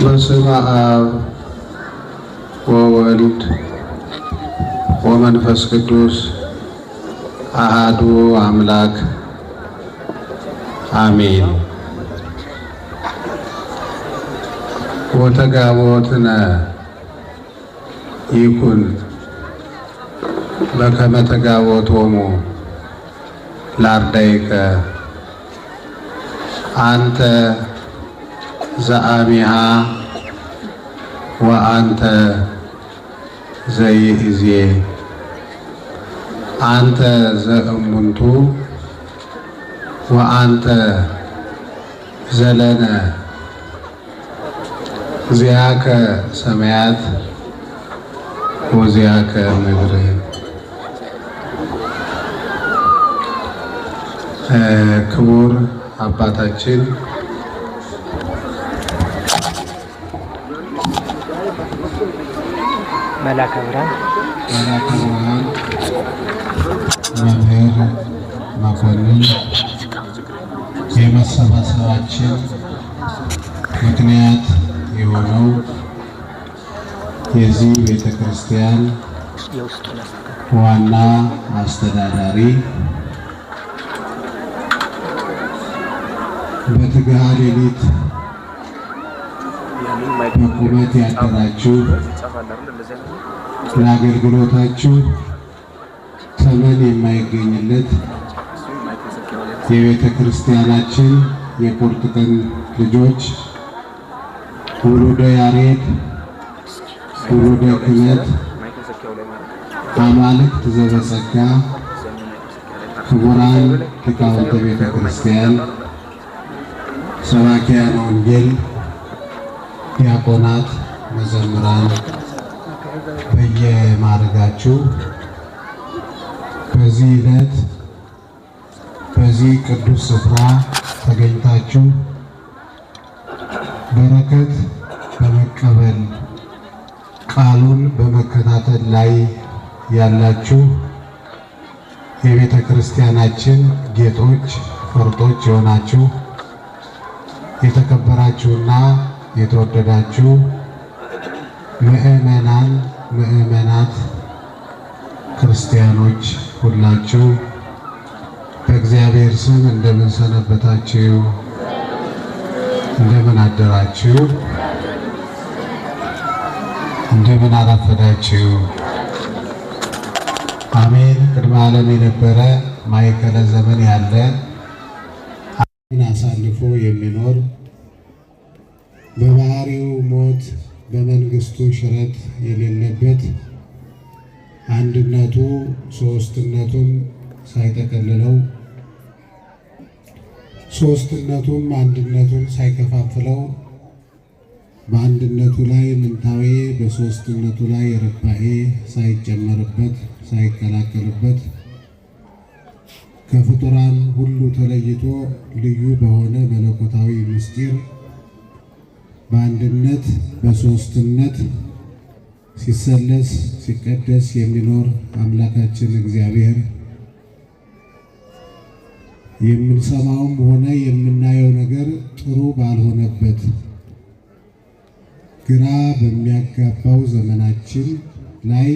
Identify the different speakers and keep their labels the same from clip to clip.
Speaker 1: በስመ አብ ወወልድ ወመንፈስ ቅዱስ አሐዱ አምላክ አሜን። ወተጋቦትነ ይኩን በከመ ተጋቦቶሙ ለአርዳኢከ አንተ ዘአሚሃ ወአንተ ዘይእዜ አንተ ዘእሙንቱ ወአንተ ዘለነ ዚአከ ሰማያት ወዚአከ ምድር። ክቡር አባታችን
Speaker 2: መላከ ብርሃን
Speaker 1: መምህር መኮንን የመሰባሰባችን ምክንያት የሆነው የዚህ ቤተ ክርስቲያን ዋና አስተዳዳሪ በትግሃ ሌሊት በቁመት ያደራችሁ ለአገልግሎታችሁ ተመን የማይገኝለት የቤተ ክርስቲያናችን የቁርጥ ቀን ልጆች ውሉደ ያሬድ፣ ውሉደ ክህነት፣ አማልክት ዘበጸጋ፣ ክቡራን ሊቃውንተ ቤተ ክርስቲያን፣ ሰባክያነ ወንጌል፣ ዲያቆናት፣ መዘምራን በየማዕረጋችሁ በዚህ ዕለት በዚህ ቅዱስ ስፍራ ተገኝታችሁ በረከት በመቀበል ቃሉን በመከታተል ላይ ያላችሁ የቤተ ክርስቲያናችን ጌጦች ፈርጦች የሆናችሁ የተከበራችሁና የተወደዳችሁ ምእመናን ምእመናት ክርስቲያኖች ሁላችሁ በእግዚአብሔር ስም እንደምን ሰነበታችሁ? እንደምን አደራችሁ? እንደምን አረፈዳችሁ? አሜን። ቅድመ ዓለም የነበረ ማዕከለ ዘመን ያለ ዓለምን አሳልፎ የሚኖር በባህሪው ሞት በመንግስቱ ሽረት የሌለበት አንድነቱ ሶስትነቱን ሳይጠቀልለው ሶስትነቱም አንድነቱን ሳይከፋፍለው በአንድነቱ ላይ ምንታዌ በሶስትነቱ ላይ ርባኤ ሳይጨመርበት ሳይቀላቀልበት ከፍጡራን ሁሉ ተለይቶ ልዩ በሆነ መለኮታዊ ምስጢር በአንድነት በሶስትነት ሲሰለስ ሲቀደስ የሚኖር አምላካችን እግዚአብሔር የምንሰማውም ሆነ የምናየው ነገር ጥሩ ባልሆነበት ግራ በሚያጋባው ዘመናችን ላይ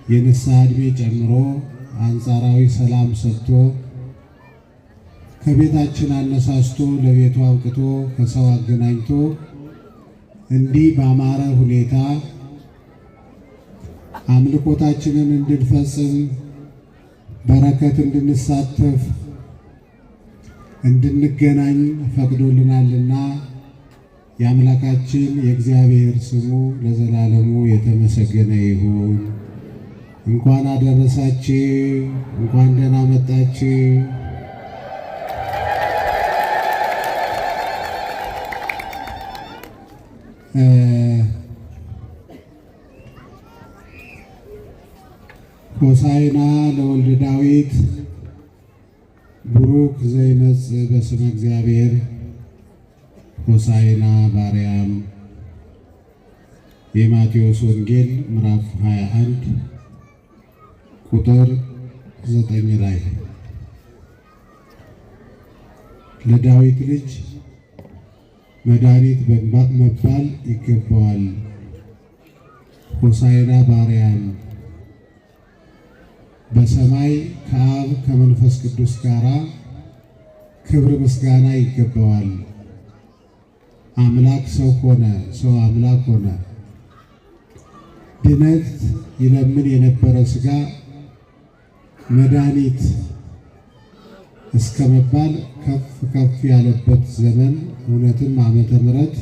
Speaker 1: የንስሐ ዕድሜ ጨምሮ አንጻራዊ ሰላም ሰጥቶ ከቤታችን አነሳስቶ ለቤቱ አብቅቶ ከሰው አገናኝቶ እንዲህ ባማረ ሁኔታ አምልኮታችንን እንድንፈጽም በረከት እንድንሳተፍ እንድንገናኝ ፈቅዶልናልና የአምላካችን የእግዚአብሔር ስሙ ለዘላለሙ የተመሰገነ ይሁን። እንኳን አደረሳችሁ፣ እንኳን ደህና መጣችሁ። ሆሳዕና ለወልደ ዳዊት ቡሩክ ዘይመጽእ በስመ እግዚአብሔር ሆሳዕና በአርያም። የማቴዎስ ወንጌል ምዕራፍ 21 ቁጥር 9 ላይ ለዳዊት ልጅ መድኃኒት መባል ይገባዋል፣ ሆሳዕና በአርያም በሰማይ ከአብ ከመንፈስ ቅዱስ ጋር ክብር ምስጋና ይገባዋል። አምላክ ሰው ሆነ፣ ሰው አምላክ ሆነ። ድነት ይለምን የነበረ ሥጋ መድኃኒት እስከ መባል ከፍ ከፍ ያለበት ዘመን እውነትም ዓመተ ምሕረት።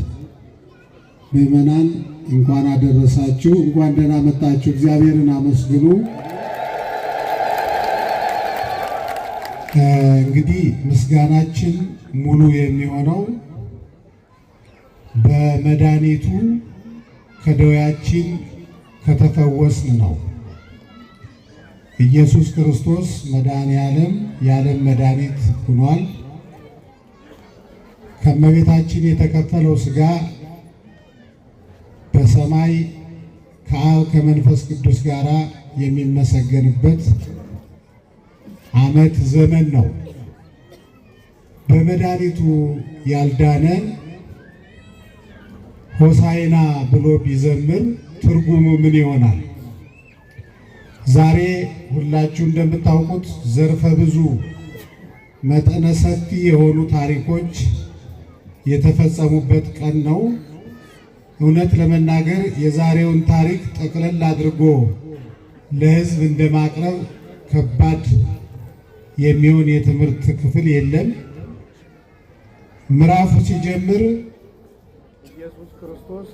Speaker 1: ምዕመናን እንኳን አደረሳችሁ፣ እንኳን ደህና መጣችሁ። እግዚአብሔርን አመስግኑ። እንግዲህ ምስጋናችን ሙሉ የሚሆነው በመድኃኒቱ ከደዌያችን ከተፈወስን ነው። ኢየሱስ ክርስቶስ መድኃኔ ዓለም የዓለም መድኃኒት ሆኗል። ከእመቤታችን የተከፈለው ሥጋ በሰማይ ከአብ ከመንፈስ ቅዱስ ጋር የሚመሰገንበት ዓመት ዘመን ነው። በመድኃኒቱ ያልዳነ ሆሳዕና ብሎ ቢዘምር ትርጉሙ ምን ይሆናል? ዛሬ ሁላችሁ እንደምታውቁት ዘርፈ ብዙ መጠነ ሰፊ የሆኑ ታሪኮች የተፈጸሙበት ቀን ነው። እውነት ለመናገር የዛሬውን ታሪክ ጠቅለል አድርጎ ለሕዝብ እንደማቅረብ ከባድ የሚሆን የትምህርት ክፍል የለም። ምዕራፉ ሲጀምር ኢየሱስ ክርስቶስ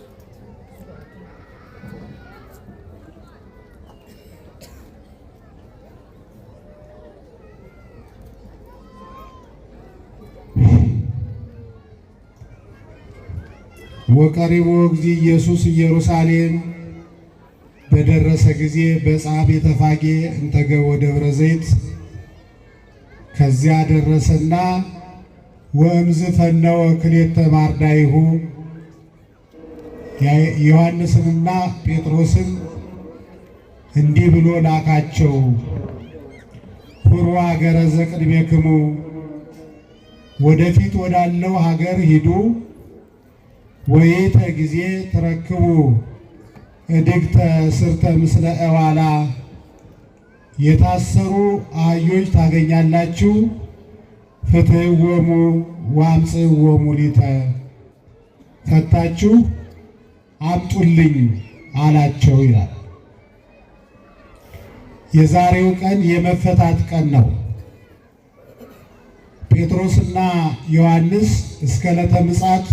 Speaker 1: ወቀሪቦ እግዚእ ኢየሱስ ኢየሩሳሌም በደረሰ ጊዜ በዕፀ ቤተፋጌ እንተገቦ ደብረ ዘይት ከዚያ ደረሰና ወእምዝ ፈነወ ክልኤተ ማርዳይሁ ዮሐንስንና ጴጥሮስን እንዲህ ብሎ ላካቸው። ሁሩ ሀገረ ዘቅድሜክሙ ወደፊት ወዳለው ሀገር ሂዱ። ወይተ ጊዜ ትረክቡ እድግተ ስርተ ምስለ እዋላ የታሰሩ አህዮች ታገኛላችሁ። ፍትሕዎሙ ወአምጽእዎሙ ሊተ ፈታችሁ አምጡልኝ አላቸው ይላል። የዛሬው ቀን የመፈታት ቀን ነው። ጴጥሮስና ዮሐንስ እስከ ዕለተ ምጽአት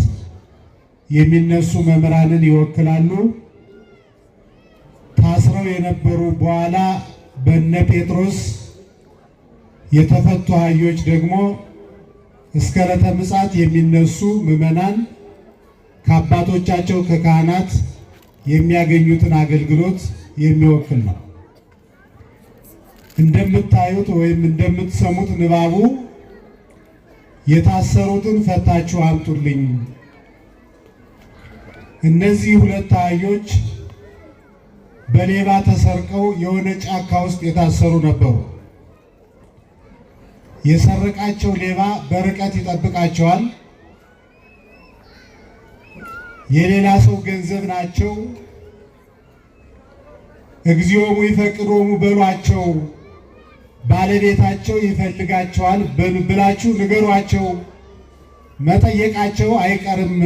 Speaker 1: የሚነሱ መምህራንን ይወክላሉ። ታስረው የነበሩ በኋላ በነ ጴጥሮስ የተፈቱ አህዮች ደግሞ እስከ ዕለተ ምጽአት የሚነሱ ምዕመናን ከአባቶቻቸው ከካህናት የሚያገኙትን አገልግሎት የሚወክል ነው። እንደምታዩት ወይም እንደምትሰሙት ንባቡ የታሰሩትን ፈታችሁ አምጡልኝ። እነዚህ ሁለት አህዮች በሌባ ተሰርቀው የሆነ ጫካ ውስጥ የታሰሩ ነበሩ። የሰረቃቸው ሌባ በርቀት ይጠብቃቸዋል። የሌላ ሰው ገንዘብ ናቸው። እግዚኦሙ ይፈቅዶሙ በሏቸው፣ ባለቤታቸው ይፈልጋቸዋል ብላችሁ ንገሯቸው፣ መጠየቃቸው አይቀርም።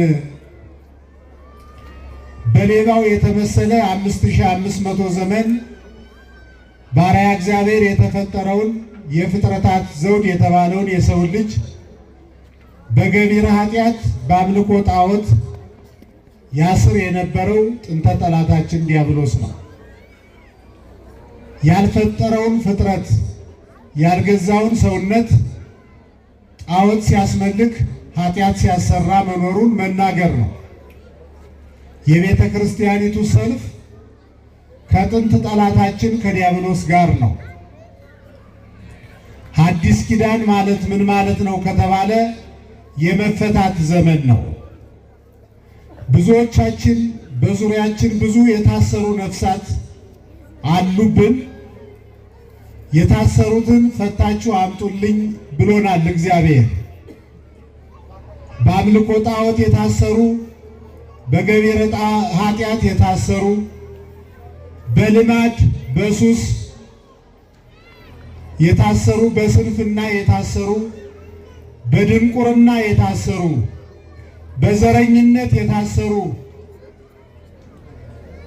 Speaker 1: በሌባው የተመሰለ 5500 ዘመን ባሪያ እግዚአብሔር የተፈጠረውን የፍጥረታት ዘውድ የተባለውን የሰው ልጅ በገቢረ ኃጢአት በአምልኮ ጣዖት ያስር የነበረው ጥንተ ጠላታችን ዲያብሎስ ነው። ያልፈጠረውን ፍጥረት ያልገዛውን ሰውነት ጣዖት ሲያስመልክ ኃጢአት ሲያሰራ መኖሩን መናገር ነው። የቤተ ክርስቲያኒቱ ሰልፍ ከጥንት ጠላታችን ከዲያብሎስ ጋር ነው። ሐዲስ ኪዳን ማለት ምን ማለት ነው ከተባለ የመፈታት ዘመን ነው። ብዙዎቻችን በዙሪያችን ብዙ የታሰሩ ነፍሳት አሉብን። የታሰሩትን ፈታችሁ አምጡልኝ ብሎናል እግዚአብሔር። በአምልኮ ጣዖት የታሰሩ፣ በገቢረ ኃጢአት የታሰሩ፣ በልማድ በሱስ የታሰሩ፣ በስንፍና የታሰሩ፣ በድንቁርና የታሰሩ፣ በዘረኝነት የታሰሩ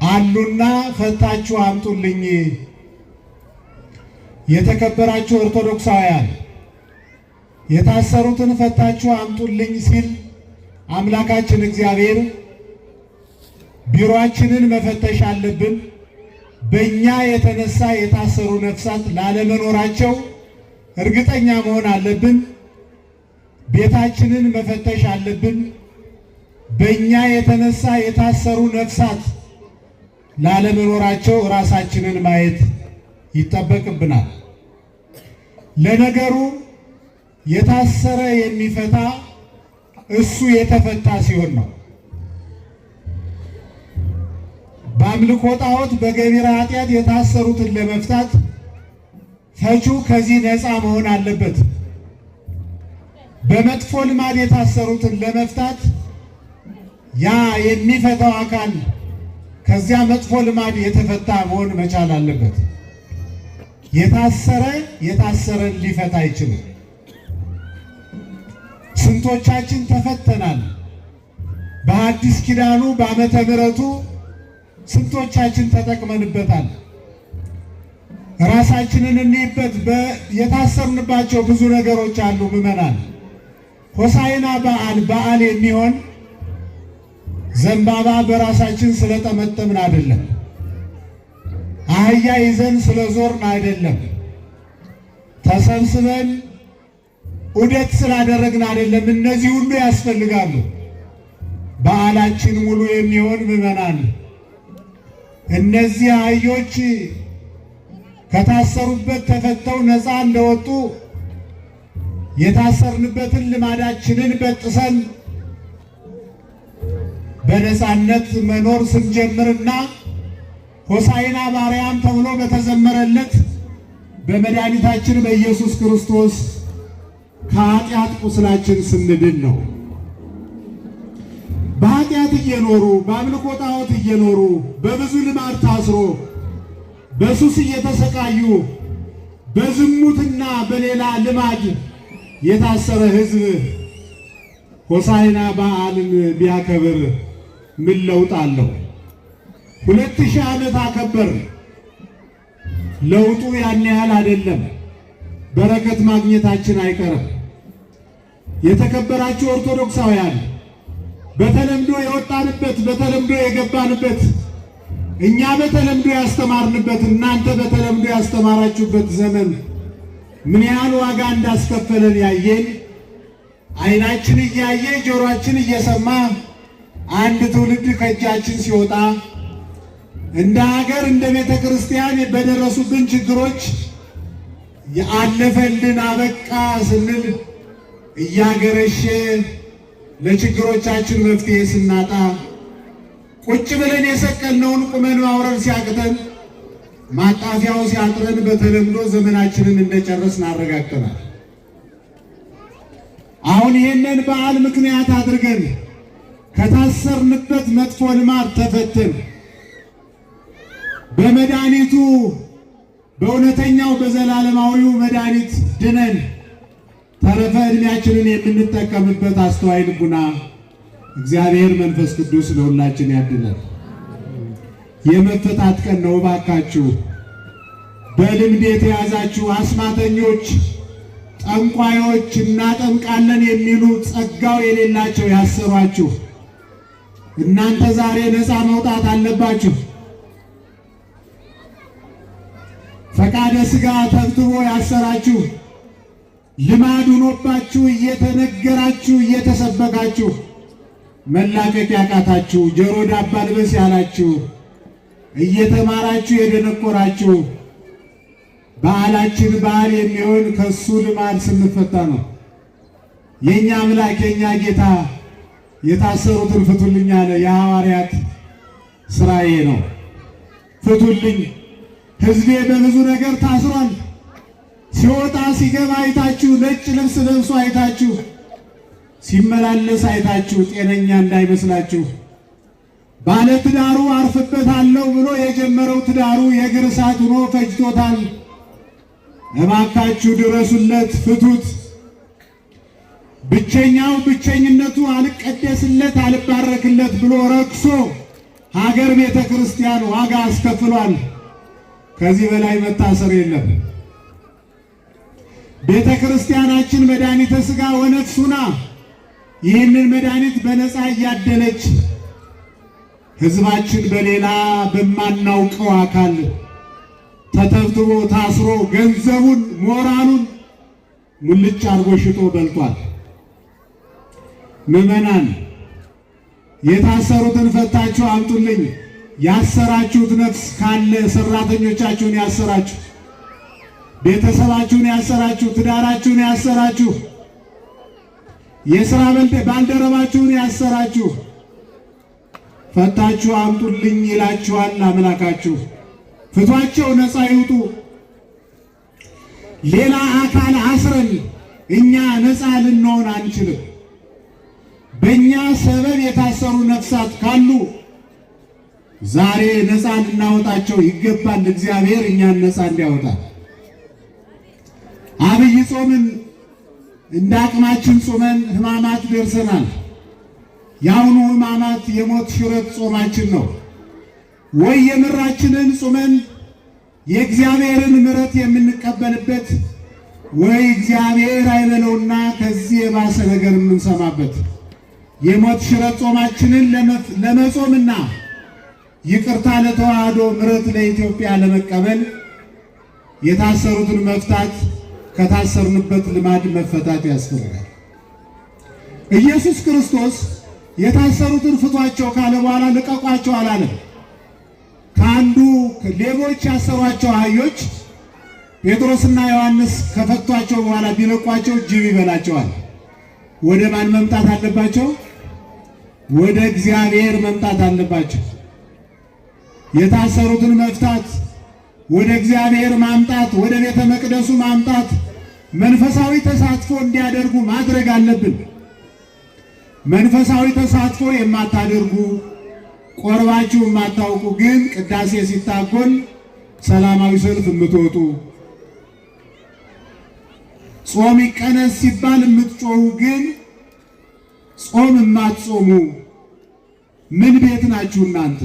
Speaker 1: አሉና ፈታችሁ አምጡልኝ። የተከበራችሁ ኦርቶዶክሳውያን የታሰሩትን ፈታችሁ አምጡልኝ ሲል አምላካችን እግዚአብሔር ቢሮአችንን መፈተሽ አለብን። በእኛ የተነሳ የታሰሩ ነፍሳት ላለመኖራቸው እርግጠኛ መሆን አለብን። ቤታችንን መፈተሽ አለብን። በእኛ የተነሳ የታሰሩ ነፍሳት ላለመኖራቸው ራሳችንን ማየት ይጠበቅብናል። ለነገሩ የታሰረ የሚፈታ እሱ የተፈታ ሲሆን ነው። በአምልኮ ጣዖት በገቢረ ኃጢአት የታሰሩትን ለመፍታት ፈቺው ከዚህ ነፃ መሆን አለበት። በመጥፎ ልማድ የታሰሩትን ለመፍታት ያ የሚፈታው አካል ከዚያ መጥፎ ልማድ የተፈታ መሆን መቻል አለበት። የታሰረን ሊፈታ አይችልም። ስንቶቻችን ተፈተናል። በአዲስ ኪዳኑ በዓመተ ምሕረቱ ስንቶቻችን ተጠቅመንበታል። ራሳችንን እንይበት። የታሰርንባቸው ብዙ ነገሮች አሉ። ምዕመናን ሆሳዕና በዓል የሚሆን ዘንባባ በራሳችን ስለጠመጠምን አይደለም። አህያ ይዘን ስለዞርን አይደለም። ተሰብስበን ዑደት ስላደረግን አይደለም። እነዚህ ሁሉ ያስፈልጋሉ። በዓላችን ሙሉ የሚሆን ምዕመናን እነዚህ አህዮች ከታሰሩበት ተፈተው ነፃ እንደወጡ የታሰርንበትን ልማዳችንን በጥሰን በነፃነት መኖር ስንጀምርና ሆሳዕና በአርያም ተብሎ በተዘመረለት በመድኃኒታችን በኢየሱስ ክርስቶስ ከኃጢአት ቁስላችን ስንድን ነው። በኃጢአት እየኖሩ በአምልኮ ጣዖት እየኖሩ በብዙ ልማድ ታስሮ በሱስ እየተሰቃዩ በዝሙትና በሌላ ልማድ የታሰረ ሕዝብ ሆሳዕና በዓልን ቢያከብር ምን ለውጥ አለው? 2000 ዓመት አከበር። ለውጡ ያን ያህል አይደለም። በረከት ማግኘታችን አይቀርም። የተከበራችሁ ኦርቶዶክሳውያን በተለምዶ የወጣንበት በተለምዶ የገባንበት እኛ በተለምዶ ያስተማርንበት እናንተ በተለምዶ ያስተማራችሁበት ዘመን ምን ያህል ዋጋ እንዳስከፈለን ያየን ዓይናችን እያየ ጆሮአችን እየሰማ አንድ ትውልድ ከእጃችን ሲወጣ እንደ ሀገር እንደ ቤተ ክርስቲያን በደረሱብን ችግሮች ያለፈልን አበቃ ስንል እያገረሸ ለችግሮቻችን መፍትሄ ስናጣ ቁጭ ብለን የሰቀልነውን ቁመን ማውረድ ሲያቅተን ማጣፊያው ሲያጥረን በተለምዶ ዘመናችንን እንደጨረስን አረጋግጠናል። አሁን ይህንን በዓል ምክንያት አድርገን ከታሰርንበት መጥፎ ልማድ ተፈተን በመድኃኒቱ በእውነተኛው በዘላለማዊው መድኃኒት ድነን ተረፈ ዕድሜያችንን የምንጠቀምበት አስተዋይ ልቡና እግዚአብሔር መንፈስ ቅዱስ ለሁላችን ያድለን። የመፈታት ቀን ነው። እባካችሁ በልምድ የተያዛችሁ አስማተኞች፣ ጠንቋዮች እናጠምቃለን የሚሉ ጸጋው የሌላቸው ያሰሯችሁ እናንተ ዛሬ ነፃ መውጣት አለባችሁ። ፈቃደ ሥጋ ተብትቦ ያሰራችሁ ልማድ ሆኖባችሁ እየተነገራችሁ እየተሰበካችሁ መላቀቅ ያቃታችሁ ጆሮ ዳባ ልበስ ያላችሁ እየተማራችሁ የደነቆራችሁ በዓላችን በዓል የሚሆን ከሱ ልማድ ስንፈታ ነው። የኛ አምላክ የኛ ጌታ የታሰሩትን ፍቱልኝ አለ። የሐዋርያት ስራዬ ነው። ፍቱልኝ፣ ሕዝቤ በብዙ ነገር ታስሯል። ሲወጣ ሲገባ አይታችሁ፣ ነጭ ልብስ ለብሶ አይታችሁ፣ ሲመላለስ አይታችሁ ጤነኛ እንዳይመስላችሁ። ባለ ትዳሩ አርፍበታለሁ ብሎ የጀመረው ትዳሩ የእግር እሳት ሆኖ ፈጅቶታል። እባካችሁ ድረሱለት፣ ፍቱት። ብቸኛው ብቸኝነቱ አልቀደስለት አልባረክለት ብሎ ረክሶ ሀገር ቤተ ክርስቲያን ዋጋ አስከፍሏል። ከዚህ በላይ መታሰር የለም። ቤተ ክርስቲያናችን መድኃኒተ ሥጋ ወነፍስ ሁና ይህንን መድኃኒት በነፃ እያደለች ሕዝባችን በሌላ በማናውቀው አካል ተተብትቦ ታስሮ ገንዘቡን ሞራሉን ሙልጭ አርጎ ሽጦ በልቷል። ምዕመናን የታሰሩትን ፈታችሁ አምጡልኝ። ያሰራችሁት ነፍስ ካለ ሰራተኞቻችሁን ያሰራችሁ፣ ቤተሰባችሁን ያሰራችሁ፣ ትዳራችሁን ያሰራችሁ፣ የሥራ ባልደረባችሁን ያሰራችሁ ፈታችሁ አምጡልኝ ይላችኋል አምላካችሁ። ፍቷቸው፣ ነፃ ይውጡ። ሌላ አካል አስረን እኛ ነፃ ልንሆን አንችልም። በእኛ ሰበብ የታሰሩ ነፍሳት ካሉ ዛሬ ነፃ ልናወጣቸው ይገባል። እግዚአብሔር እኛን ነፃ እንዲያወጣ አብይ ጾምን እንደ አቅማችን ጾመን ሕማማት ደርሰናል። የአሁኑ ሕማማት የሞት ሽረት ጾማችን ነው። ወይ የምራችንን ጾመን የእግዚአብሔርን ምሕረት የምንቀበልበት፣ ወይ እግዚአብሔር አይበለውና ከዚህ የባሰ ነገር የምንሰማበት የሞት ሽረት ጾማችንን ለመጾምና ይቅርታ ለተዋህዶ ምሕረት ለኢትዮጵያ ለመቀበል የታሰሩትን መፍታት፣ ከታሰርንበት ልማድ መፈታት ያስፈልጋል። ኢየሱስ ክርስቶስ የታሰሩትን ፍቷቸው ካለ በኋላ ልቀቋቸው አላለም። ከአንዱ ሌቦች ያሰሯቸው አህዮች ጴጥሮስና ዮሐንስ ከፈቷቸው በኋላ ቢለቋቸው ጅብ ይበላቸዋል። ወደ ማን መምጣት አለባቸው? ወደ እግዚአብሔር መምጣት አለባቸው። የታሰሩትን መፍታት፣ ወደ እግዚአብሔር ማምጣት፣ ወደ ቤተ መቅደሱ ማምጣት፣ መንፈሳዊ ተሳትፎ እንዲያደርጉ ማድረግ አለብን። መንፈሳዊ ተሳትፎ የማታደርጉ ቆርባችሁ የማታውቁ ግን ቅዳሴ ሲታጎል ሰላማዊ ሰልፍ የምትወጡ፣ ጾም ይቀነስ ሲባል የምትጮሁ ግን ጾም የማትጾሙ ምን ቤት ናችሁ እናንተ?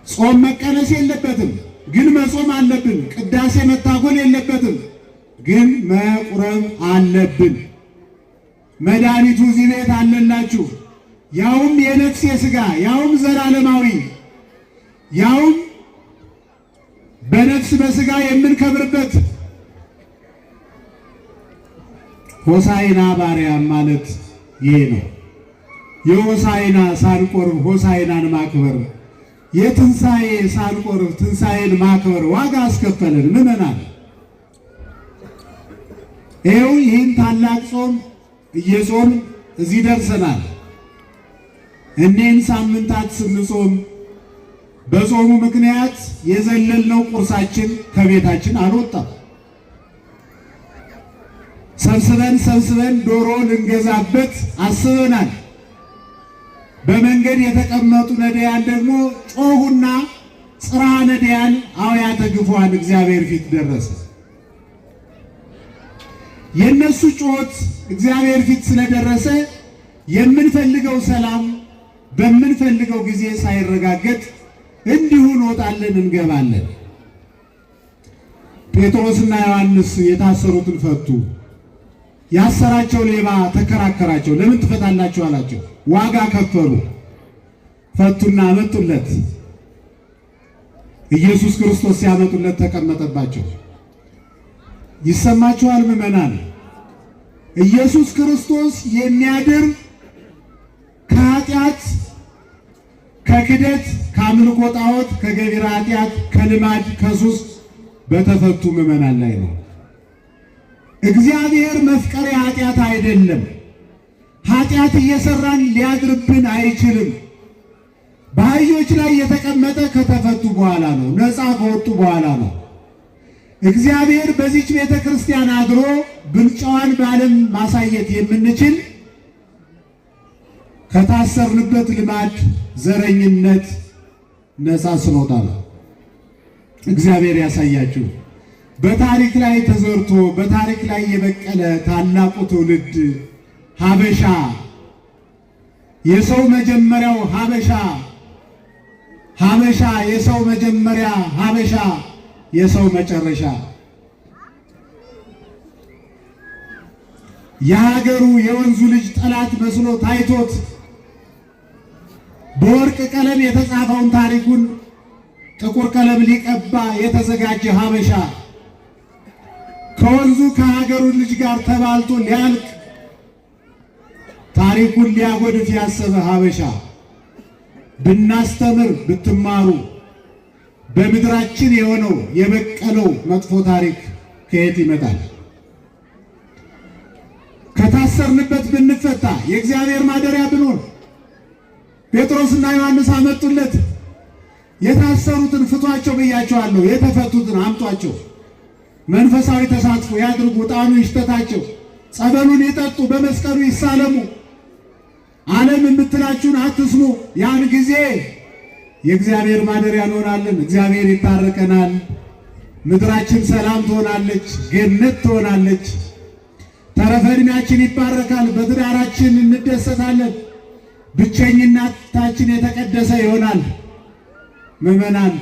Speaker 1: ጾም መቀነስ የለበትም ግን መጾም አለብን። ቅዳሴ መታጎል የለበትም ግን መቁረብ አለብን። መድኃኒቱ እዚህ ቤት አለላችሁ። ያውም የነፍስ የሥጋ ያውም ዘላለማዊ ያውም በነፍስ በሥጋ የምንከብርበት ሆሳዕና ባርያም ማለት ይሄ ነው። የሆሳዕና ሳንቆርብ ሆሳዕናን ማክበር፣ የትንሣኤ ሳንቆርብ ትንሣኤን ማክበር ዋጋ አስከፈለን። ምዕመናን ይኸው ይህን ታላቅ ጾም እየጾም እዚህ ደርሰናል። እኔን ሳምንታት ስንጾም በጾሙ ምክንያት የዘለልነው ቁርሳችን ከቤታችን አልወጣም። ሰብስበን ዶሮ ልንገዛበት አስበናል። በመንገድ የተቀመጡ ነዳያን ደግሞ ጮሁና ጽርሐ ነዳያን አውያተ ግፉዓን እግዚአብሔር ፊት ደረሰ። የነሱ ጩኸት እግዚአብሔር ፊት ስለደረሰ የምንፈልገው ሰላም በምንፈልገው ጊዜ ሳይረጋገጥ እንዲሁ እንወጣለን እንገባለን። ጴጥሮስና ዮሐንስ የታሰሩትን ፈቱ። ያሰራቸው ሌባ ተከራከራቸው። ለምን ትፈታላችሁ አላቸው። ዋጋ ከፈሉ። ፈቱና አመጡለት። ኢየሱስ ክርስቶስ ሲያመጡለት ተቀመጠባቸው። ይሰማችኋል ምዕመናን? ኢየሱስ ክርስቶስ የሚያድር ከኃጢአት፣ ከክደት፣ ከአምልኮ ጣዖት፣ ከገቢረ ኃጢአት፣ ከልማድ፣ ከሱስ በተፈቱ ምዕመናን ላይ ነው። እግዚአብሔር መፍቀሬ ኃጢአት አይደለም። ኃጢአት እየሰራን ሊያድርብን አይችልም። በአህዮች ላይ የተቀመጠ ከተፈቱ በኋላ ነው፣ ነፃ ከወጡ በኋላ ነው። እግዚአብሔር በዚች ቤተ ክርስቲያን አድሮ ብልጫዋን በዓለም ማሳየት የምንችል ከታሰርንበት ልማድ ዘረኝነት ነፃ ስንወጣ ነው። እግዚአብሔር ያሳያችሁ። በታሪክ ላይ ተዘርቶ በታሪክ ላይ የበቀለ ታላቁ ትውልድ ሀበሻ፣ የሰው መጀመሪያው ሀበሻ፣ ሀበሻ የሰው መጀመሪያ፣ ሀበሻ የሰው መጨረሻ፣ የሀገሩ የወንዙ ልጅ ጠላት መስሎ ታይቶት በወርቅ ቀለም የተጻፈውን ታሪኩን ጥቁር ቀለም ሊቀባ የተዘጋጀ ሀበሻ፣ ከወንዙ ከሀገሩ ልጅ ጋር ተባልቶ ሊያልቅ ታሪኩን ሊያጎድፍ ያሰበ ሀበሻ። ብናስተምር ብትማሩ በምድራችን የሆነው የበቀለው መጥፎ ታሪክ ከየት ይመጣል? ከታሰርንበት ብንፈታ የእግዚአብሔር ማደሪያ ብንሆን ጴጥሮስና ዮሐንስ አመጡለት። የታሰሩትን ፍቷቸው ብያቸዋለሁ፣ የተፈቱትን አምጧቸው። መንፈሳዊ ተሳትፎ ያድርጉ፣ ዕጣኑ ይሽተታቸው፣ ጸበሉን ይጠጡ፣ በመስቀሉ ይሳለሙ፣ ዓለም የምትላችሁን አትስሙ። ያን ጊዜ የእግዚአብሔር ማደሪያ እንሆናለን። እግዚአብሔር ይታረቀናል። ምድራችን ሰላም ትሆናለች፣ ገነት ትሆናለች። ተረፈ ዕድሜያችን ይባረካል። በትዳራችን እንደሰታለን። ብቸኝነታችን የተቀደሰ ይሆናል። ምዕመናን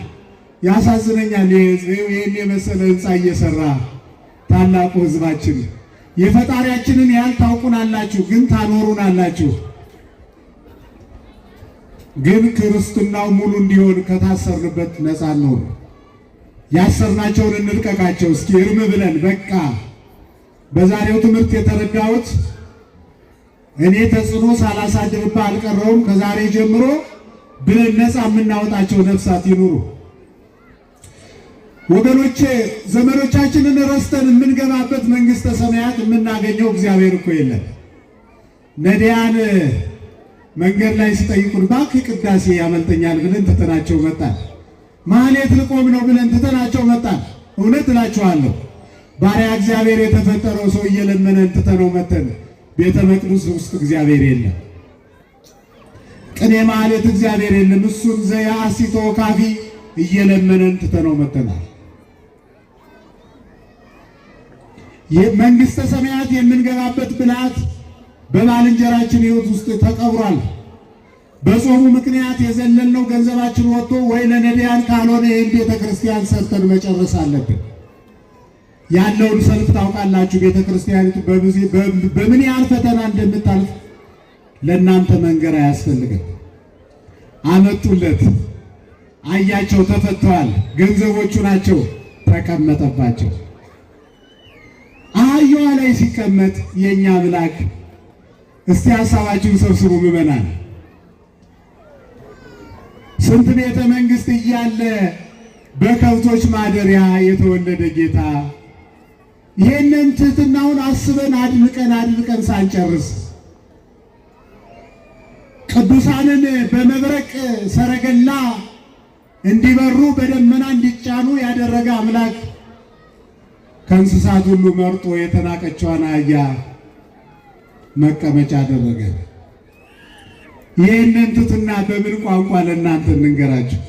Speaker 1: ያሳዝነኛል። ይህን የመሰለ ሕንፃ እየሰራ ታላቁ ሕዝባችን የፈጣሪያችንን ያህል ታውቁናላችሁ፣ ግን ታኖሩናላችሁ። ግን ክርስትናው ሙሉ እንዲሆን ከታሰርንበት ነፃ እንሆን። ያሰርናቸውን እንልቀቃቸው። እስኪ እርም ብለን በቃ። በዛሬው ትምህርት የተረዳሁት እኔ ተጽዕኖ ሳላሳድርብህ አልቀረውም፣ ከዛሬ ጀምሮ ብለን ነፃ የምናወጣቸው ነፍሳት ይኑሩ። ወገኖቼ ዘመዶቻችንን ረስተን የምንገባበት መንግሥተ ሰማያት የምናገኘው እግዚአብሔር እኮ የለም። ነዳያን መንገድ ላይ ሲጠይቁን እባክህ ቅዳሴ ያመልጠኛል ብለን ትተናቸው መጣን። ማህሌት ልቆም ነው ብለን ትተናቸው መጣን። እውነት እላችኋለሁ ባሪያ እግዚአብሔር የተፈጠረው ሰው እየለመነን ትተነው መተን ቤተ መቅደስ ውስጥ እግዚአብሔር የለም። ቅኔ ማህሌት እግዚአብሔር የለም። እሱን ዘያሲቶ ካፊ እየለመነን ትተነው መተናል። መንግሥተ ሰማያት የምንገባበት ብልሃት በባልንጀራችን ሕይወት ውስጥ ተቀብሯል። በጾሙ ምክንያት የዘለልነው ገንዘባችን ወጥቶ ወይ ለነዳያን ካልሆነ ይህን ቤተ ክርስቲያን ሰርተን መጨረስ አለብን። ያለውን ሰልፍ ታውቃላችሁ። ቤተ ክርስቲያኒቱ በምን ያህል ፈተና እንደምታልፍ ለእናንተ መንገር አያስፈልግም። አመጡለት፣ አያቸው፣ ተፈተዋል። ገንዘቦቹ ናቸው፣ ተቀመጠባቸው። አህያዋ ላይ ሲቀመጥ የእኛ አምላክ እስቲ ሀሳባችሁን ሰብስቡ ምዕመናን። ስንት ቤተ መንግሥት እያለ በከብቶች ማደሪያ የተወለደ ጌታ ይህንን ትሕትናውን አስበን አድንቀን ሳንጨርስ ቅዱሳንን በመብረቅ ሰረገላ እንዲበሩ በደመና እንዲጫኑ ያደረገ አምላክ ከእንስሳት ሁሉ መርጦ የተናቀችዋን አህያ መቀመጫ አደረገ። ይህንን ትሕትና በምን ቋንቋ ለእናንተ እንንገራችሁ?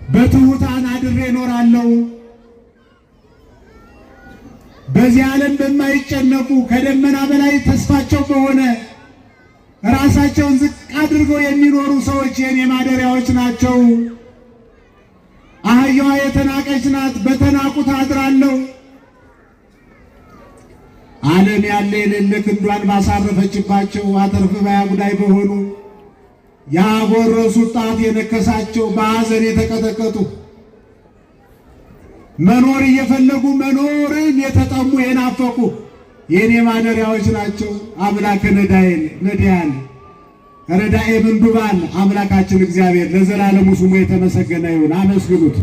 Speaker 1: በትሑታን አድሬ እኖራለሁ፣ በዚህ ዓለም በማይጨነቁ ከደመና በላይ ተስፋቸው በሆነ ራሳቸውን ዝቅ አድርገው የሚኖሩ ሰዎች የኔ ማደሪያዎች ናቸው። አህያዋ የተናቀች ናት፣ በተናቁት አድራለሁ። ዓለም ያለ የሌለ ክንዷን ባሳረፈችባቸው አተርፍ ባያ ጉዳይ በሆኑ ያጎረሱት ጣት የነከሳቸው በሐዘን የተቀጠቀጡ መኖር እየፈለጉ መኖርን የተጠሙ የናፈቁ የኔ ማደሪያዎች ናቸው። አምላከ ነዳያን ረዳኤ ምንዱባን አምላካችን እግዚአብሔር ለዘላለሙ ስሙ የተመሰገነ ይሁን። አመስግኑት።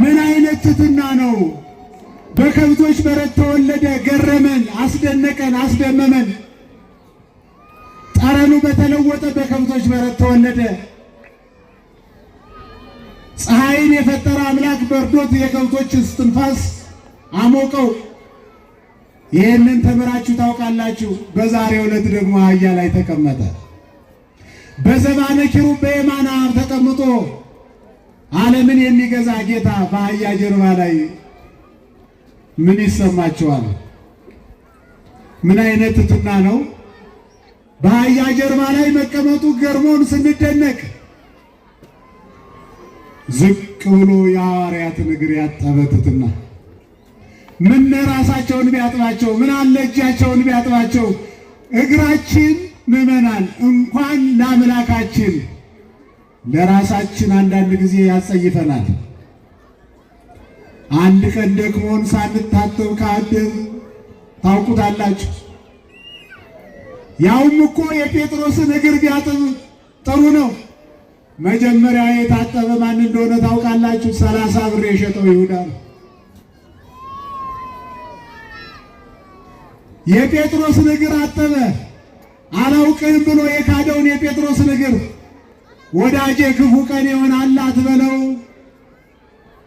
Speaker 1: ምን አይነት ትሕትና ነው! በከብቶች በረት ተወለደ። ገረመን፣ አስደነቀን፣ አስደመመን። ጠረኑ በተለወጠ በከብቶች በረት ተወለደ። ፀሐይን የፈጠረ አምላክ በርዶት የከብቶች እስትንፋስ አሞቀው። ይህንን ተምራችሁ ታውቃላችሁ። በዛሬው ዕለት ደግሞ አህያ ላይ ተቀመጠ። በዘባነ ኪሩብ በየማነ አብ ተቀምጦ ዓለምን የሚገዛ ጌታ በአህያ ጀርባ ላይ ምን ይሰማችኋል? ምን አይነት ትሕትና ነው! በአህያ ጀርባ ላይ መቀመጡ ገርሞን ስንደነቅ ዝቅ ብሎ የሐዋርያትን እግር ያጠበ ትሕትና! ምን ራሳቸውን ቢያጥባቸው፣ ምን አለ እጃቸውን ቢያጥባቸው። እግራችን ምዕመናን እንኳን ለአምላካችን ለራሳችን አንዳንድ ጊዜ ያጸይፈናል። አንድ ቀን ደክሞን ሳንታጠብ ካደር ታውቁታላችሁ። ያውም እኮ የጴጥሮስን እግር ቢያጥብ ጥሩ ነው። መጀመሪያ የታጠበ ማን እንደሆነ ታውቃላችሁ? 30 ብር የሸጠው ይሁዳ ነው። የጴጥሮስን እግር አጠበ። አላውቅህም ብሎ የካደውን የጴጥሮስን እግር ወዳጄ ክፉ ቀን ይሆናል አትበለው፣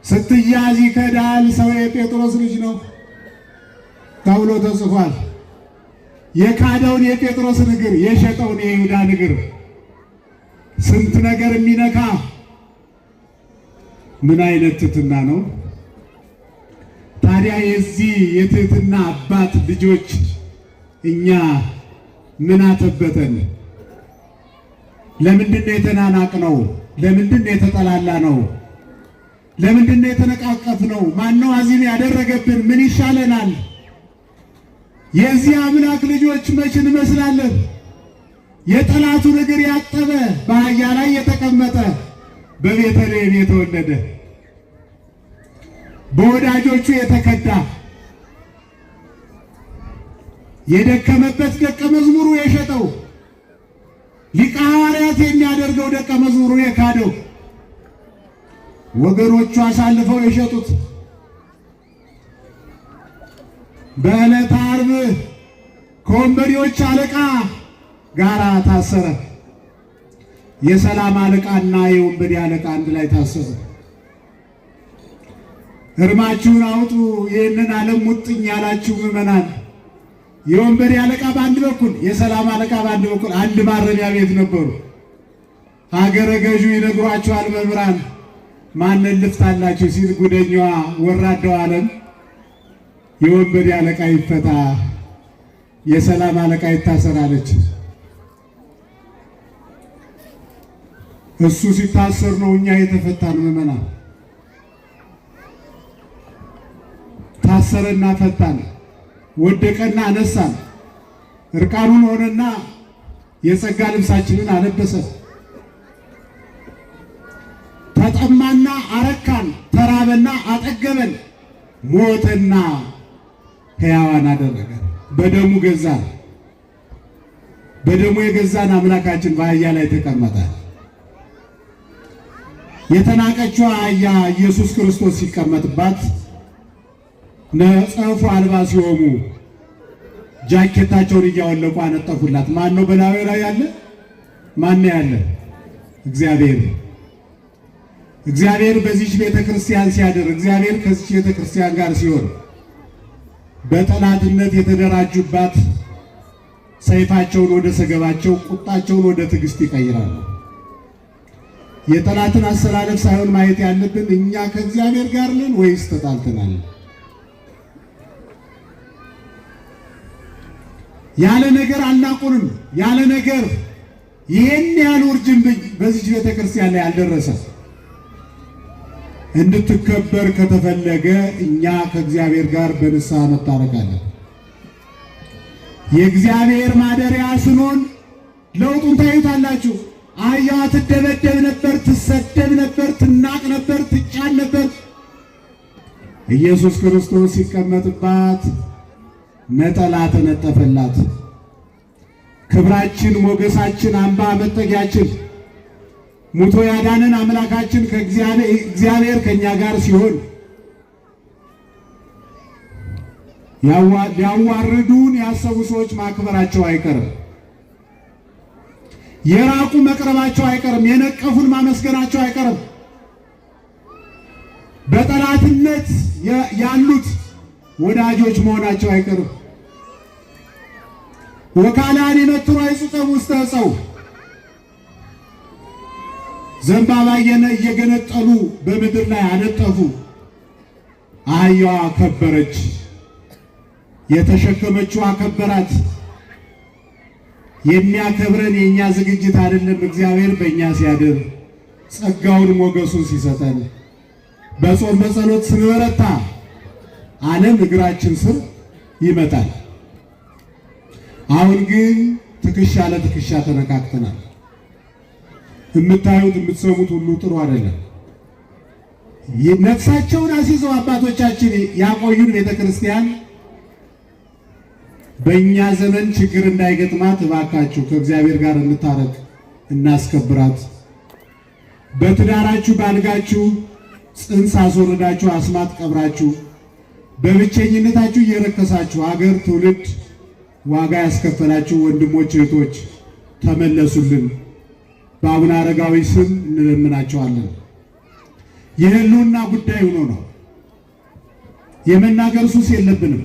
Speaker 1: ስትያዝ ይከዳል ሰው የጴጥሮስ ልጅ ነው ተብሎ ተጽፏል። የካደውን የጴጥሮስን እግር የሸጠውን የይሁዳን እግር ስንት ነገር የሚነካ ምን አይነት ትሕትና ነው! ታዲያ የዚህ የትሕትና አባት ልጆች እኛ ምን አተበተን? ለምንድን ነው የተናናቅነው? ለምንድን ነው የተጠላላነው? ለምንድን ነው የተነቃቀፍነው? ማነው አዚም ያደረገብን? ምን ይሻለናል? የዚህ አምላክ ልጆች መች እንመስላለን? የጠላቱን እግር ያጠበ በአህያ ላይ የተቀመጠ በቤተልሔም የተወለደ በወዳጆቹ የተከዳ የደከመበት ደቀ መዝሙሩ የሸጠው ሊቀ ሐዋርያት የሚያደርገው ደቀ መዝሙሩ የካደው ወገኖቹ አሳልፈው የሸጡት በዕለተ ዓርብ ከወንበዴዎች አለቃ ጋራ ታሰረ። የሰላም አለቃና የወንበዴ አለቃ አንድ ላይ ታሰረ። እርማችሁን አውጡ፣ ይህንን ዓለም ሙጥኝ ያላችሁ ምዕመናን። የወንበዴ አለቃ በአንድ በኩል፣ የሰላም አለቃ በአንድ በኩል አንድ ማረሚያ ቤት ነበሩ። ሀገረ ገዡ ይነግሯቸዋል መምህራን፣ ማንን ልፍታላችሁ ሲል ጉደኛዋ ወራዳው ዓለም የወንበዴ አለቃ ይፈታ፣ የሰላም አለቃ ይታሰራለች። እሱ ሲታሰር ነው እኛ የተፈታን ምዕመናን። ታሰረና ፈታን፣ ወደቀና አነሳን፣ እርቃኑን ሆነና የጸጋ ልብሳችንን አለበሰን። ተጠማና አረካን፣ ተራበና አጠገበን፣ ሞተና ሕያዋን አደረገን። በደሙ ገዛን። በደሙ የገዛን አምላካችን በአህያ ላይ ተቀመጠ። የተናቀችው አህያ ኢየሱስ ክርስቶስ ሲቀመጥባት ነጸፉ አልባሲሆሙ ጃኬታቸውን እያወለቁ አነጠፉላት። ማን ነው በላዩ ላይ ያለ? ማን ነው ያለ? እግዚአብሔር። እግዚአብሔር በዚች ቤተክርስቲያን ሲያድር፣ እግዚአብሔር ከዚች ቤተክርስቲያን ጋር ሲሆን በጠላትነት የተደራጁባት ሰይፋቸውን ወደ ሰገባቸው፣ ቁጣቸውን ወደ ትዕግስት ይቀይራሉ። የጠላትን አሰላለፍ ሳይሆን ማየት ያለብን እኛ ከእግዚአብሔር ጋር ነን ወይስ ተጣልተናል? ያለ ነገር አልናቁንም። ያለ ነገር ይሄን ያህል ውርጅብኝ በዚህ ቤተክርስቲያን ላይ አልደረሰ። እንድትከበር ከተፈለገ እኛ ከእግዚአብሔር ጋር በንስሐ መታረቅ አለን። የእግዚአብሔር ማደሪያ ስንሆን ለውጡን ታዩታላችሁ። አህያዋ ትደበደብ ነበር፣ ትሰደብ ነበር፣ ትናቅ ነበር፣ ትጫን ነበር። ኢየሱስ ክርስቶስ ሲቀመጥባት ነጠላ ተነጠፈላት። ክብራችን፣ ሞገሳችን፣ አምባ መጠጊያችን፣ ሙቶ ያዳነን አምላካችን ከእግዚአብሔር ከኛ ጋር ሲሆን ሊያዋርዱን ያሰቡ ሰዎች ማክበራቸው አይቀርም። የራቁ መቅረባቸው አይቀርም። የነቀፉን ማመስገናቸው አይቀርም። በጠላትነት ያሉት ወዳጆች መሆናቸው አይቀርም። ወካላን ይነትሩ አይጹጠሙ ውስተ ዕፀው ዘንባባ እየገነጠሉ በምድር ላይ አነጠፉ። አህያዋ ከበረች፣ የተሸከመችው አከበራት። የሚያከብረን የኛ ዝግጅት አይደለም፣ እግዚአብሔር በእኛ ሲያድር ጸጋውን ሞገሱን ሲሰጠን በጾም በጸሎት ስንበረታ ዓለም እግራችን ስር ይመጣል። አሁን ግን ትከሻ ለትከሻ ተነካክተናል። የምታዩት የምትሰሙት ሁሉ ጥሩ አይደለም። ነፍሳቸውን አስይዘው አባቶቻችን ያቆዩን ቤተክርስቲያን በእኛ ዘመን ችግር እንዳይገጥማት እባካችሁ ከእግዚአብሔር ጋር እንታረቅ፣ እናስከብራት። በትዳራችሁ ባልጋችሁ ጽንስ አስወርዳችሁ አስማት ቀብራችሁ በብቸኝነታችሁ እየረከሳችሁ አገር ትውልድ ዋጋ ያስከፈላችሁ ወንድሞች እህቶች ተመለሱልን። በአቡነ አረጋዊ ስም እንለምናቸዋለን። የህልውና ጉዳይ ሆኖ ነው። የመናገር ሱስ የለብንም።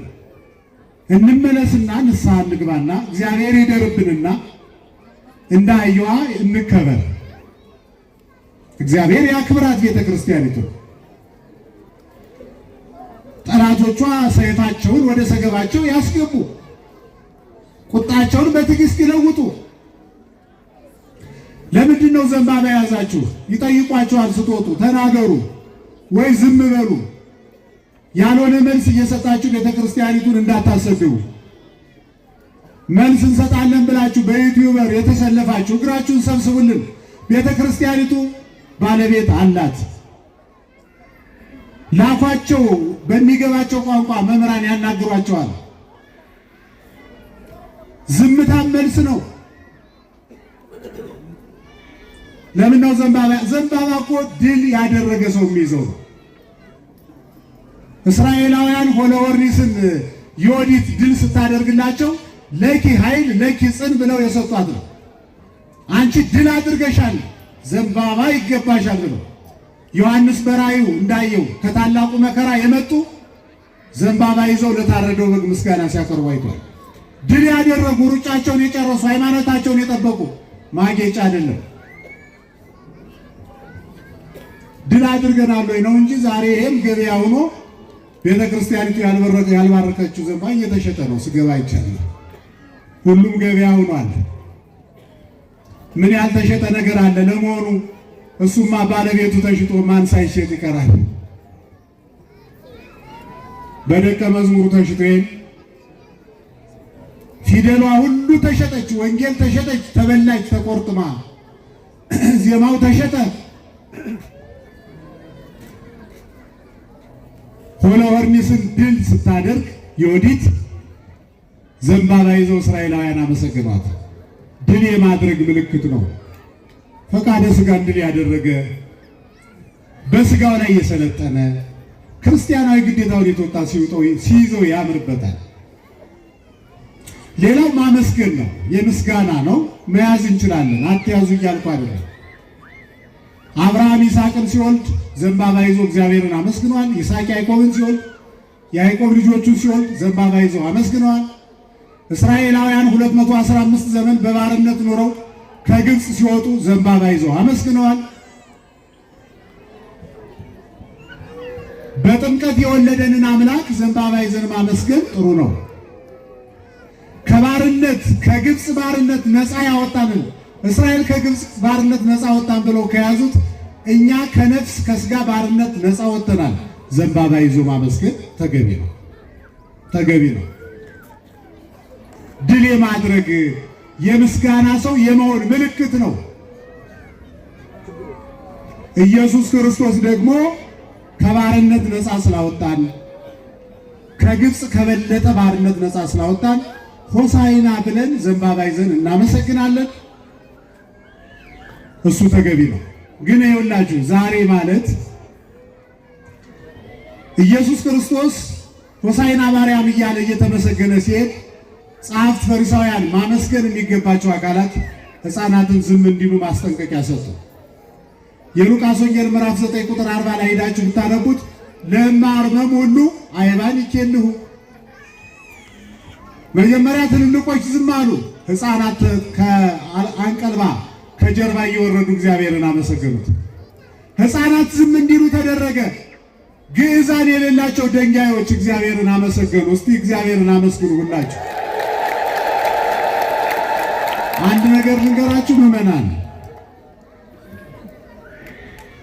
Speaker 1: እንመለስና ንስሐ እንግባና እግዚአብሔር ይደርብንና እንደ አህያዋ እንከበር። እግዚአብሔር ያክብራት ቤተክርስቲያኒቱ። ጠላቶቿ ሰይፋቸውን ወደ ሰገባቸው ያስገቡ፣ ቁጣቸውን በትዕግስት ይለውጡ። ለምንድን ነው ዘንባባ የያዛችሁ? ይጠይቋቸዋል። ስትወጡ ተናገሩ ወይ ዝም በሉ። ያልሆነ መልስ እየሰጣችሁ ቤተክርስቲያኒቱን እንዳታሰድቡ። መልስ እንሰጣለን ብላችሁ በዩቲዩበር የተሰለፋችሁ እግራችሁን ሰብስቡልን። ቤተክርስቲያኒቱ ባለቤት አላት። ላኳቸው፣ በሚገባቸው ቋንቋ መምህራን ያናግሯቸዋል። ዝምታም መልስ ነው። ለምን ነው ዘንባባ እኮ ድል ያደረገ ሰው የሚይዘው ነው። እስራኤላውያን ሆለወርኒስን ዮዲት ድል ስታደርግላቸው ለኪ ኃይል ለኪ ጽን ብለው የሰጧት ነው። አንቺ ድል አድርገሻል፣ ዘንባባ ይገባሻል ብለው ዮሐንስ በራእዩ እንዳየው ከታላቁ መከራ የመጡ ዘንባባ ይዘው ለታረደው በግ ምስጋና ሲያቀርቡ አይቷል። ድል ያደረጉ ሩጫቸውን የጨረሱ ሃይማኖታቸውን የጠበቁ ማጌጫ አይደለም። ድል አድርገናል ወይ ነው እንጂ ዛሬ ይሄም ገበያ ሆኖ ቤተክርስቲያኒቱ ያልባረከችው ዘንባባ እየተሸጠ ነው። ስገባ ይቻላል። ሁሉም ገበያ ሆኗል። ምን ያልተሸጠ ነገር አለ ለመሆኑ? እሱማ ባለቤቱ ተሽጦ ማን ሳይሸጥ ይቀራል? በደቀ መዝሙሩ ተሽጦ ፊደሏ ሁሉ ተሸጠች። ወንጌል ተሸጠች፣ ተበላች፣ ተቆርጥማ። ዜማው ተሸጠ። ሆለወርኒስን ድል ስታደርግ ዮዲት ዘንባባ ይዘው እስራኤላውያን አመሰግኗት። ድል የማድረግ ምልክት ነው። ፈቃደ ሥጋን ድል ያደረገ በሥጋው ላይ የሰለጠነ ክርስቲያናዊ ግዴታውን የተወጣ ሲይዘው ያምርበታል። ሌላው ማመስገን ነው። የምስጋና ነው። መያዝ እንችላለን። አትያዙ እያልኩ አይደለም። አብርሃም ይስሐቅን ሲወልድ ዘንባባ ይዞ እግዚአብሔርን አመስግኗል። ይስሐቅ ያዕቆብን ሲወልድ ያዕቆብ ልጆቹን ሲወልድ ዘንባባ ይዞ አመስግነዋል። እስራኤላውያን 215 ዘመን በባርነት ኖረው ከግብፅ ሲወጡ ዘንባባ ይዘው አመስግነዋል። በጥምቀት የወለደንን አምላክ ዘንባባ ይዘን ማመስገን ጥሩ ነው። ከባርነት ከግብፅ ባርነት ነፃ ያወጣንን እስራኤል ከግብፅ ባርነት ነፃ ወጣን ብለው ከያዙት እኛ ከነፍስ ከስጋ ባርነት ነፃ ወጥተናል። ዘንባባ ይዞ ማመስገን ተገቢ ነው፣ ተገቢ ነው። ድል የማድረግ የምስጋና ሰው የመሆን ምልክት ነው። ኢየሱስ ክርስቶስ ደግሞ ከባርነት ነፃ ስላወጣን፣ ከግብፅ ከበለጠ ባርነት ነፃ ስላወጣን ሆሳዕና ብለን ዘንባባ ይዘን እናመሰግናለን። እሱ ተገቢ ነው። ግን ይኸውላችሁ ዛሬ ማለት ኢየሱስ ክርስቶስ ሆሳዕና ማርያም እያለ እየተመሰገነ ሲሄድ ጸሐፍት ፈሪሳውያን ማመስገን የሚገባቸው አካላት ሕፃናትን ዝም እንዲሉ ማስጠንቀቂያ ሰጡ። የሉቃስ ወንጌል ምዕራፍ 9 ቁጥር 40 ላይ ሄዳችሁ ብታነቡት ለማርመም ሁሉ አይባን ይኬልሁ። መጀመሪያ ትልልቆች ዝም አሉ። ሕፃናት ከአንቀልባ ከጀርባ እየወረዱ እግዚአብሔርን አመሰገኑት። ሕፃናት ዝም እንዲሉ ተደረገ። ግዕዛን የሌላቸው ደንጋዮች እግዚአብሔርን አመሰገኑ። እስቲ እግዚአብሔርን አመስግኑ ሁላችሁ። አንድ ነገር ልንገራችሁ ምዕመናን፣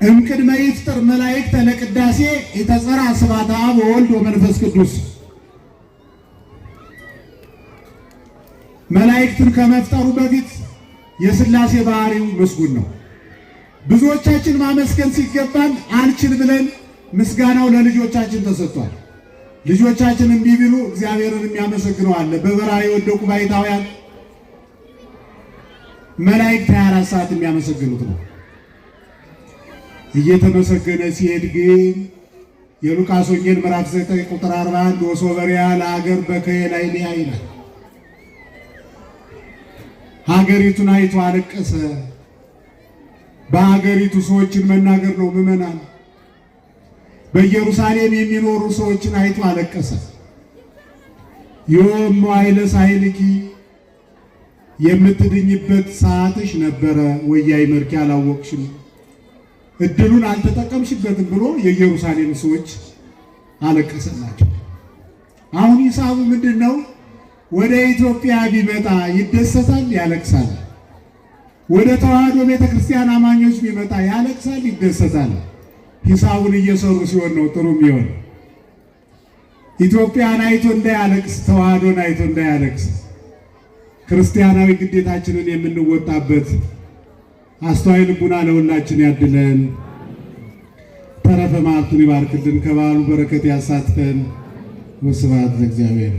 Speaker 1: እምቅድመ ይፍጥር መላእክተ ለቅዳሴ የተጸራ ስብሐተ አብ ወወልድ ወመንፈስ ቅዱስ። መላእክትን ከመፍጠሩ በፊት የሥላሴ ባህሪው ምስጉን ነው። ብዙዎቻችን ማመስገን ሲገባን አልችል ብለን ምስጋናው ለልጆቻችን ተሰጥቷል። ልጆቻችን እምቢ ቢሉ እግዚአብሔርን የሚያመሰግነው አለ። በበረሃ የወደቁ ባይታውያን መላእክት 24 ሰዓት የሚያመሰግኑት ነው። እየተመሰገነ ሲሄድ ግን የሉቃስ ወንጌል ምዕራፍ 9 ቁጥር 41 ወሶበሪያ ለሀገር በከየ ላይ ሊያ ይላል። ሀገሪቱን አይቶ አለቀሰ። በሀገሪቱ ሰዎችን መናገር ነው ምዕመናን። በኢየሩሳሌም የሚኖሩ ሰዎችን አይቶ አለቀሰ። ዮም ኃይለ ሳይልኪ የምትድኝበት ሰዓትሽ ነበረ ወያይ መርኪ አላወቅሽም፣ እድሉን አልተጠቀምሽበትም ብሎ የኢየሩሳሌም ሰዎች አለቀሰላቸው። አሁን ሂሳቡ ምንድን ነው? ወደ ኢትዮጵያ ቢመጣ ይደሰታል፣ ያለቅሳል። ወደ ተዋህዶ ቤተክርስቲያን አማኞች ቢመጣ ያለቅሳል፣ ይደሰታል። ሂሳቡን እየሰሩ ሲሆን ነው ጥሩ የሚሆን። ኢትዮጵያን አይቶ እንዳያለቅስ፣ ተዋህዶን አይቶ እንዳያለቅስ ክርስቲያናዊ ግዴታችንን የምንወጣበት አስተዋይ ልቡና ለሁላችን ያድለን። ተረፈ መዓልቱን ይባርክልን። ከበዓሉ በረከት ያሳትፈን። ወስብሐት ለእግዚአብሔር።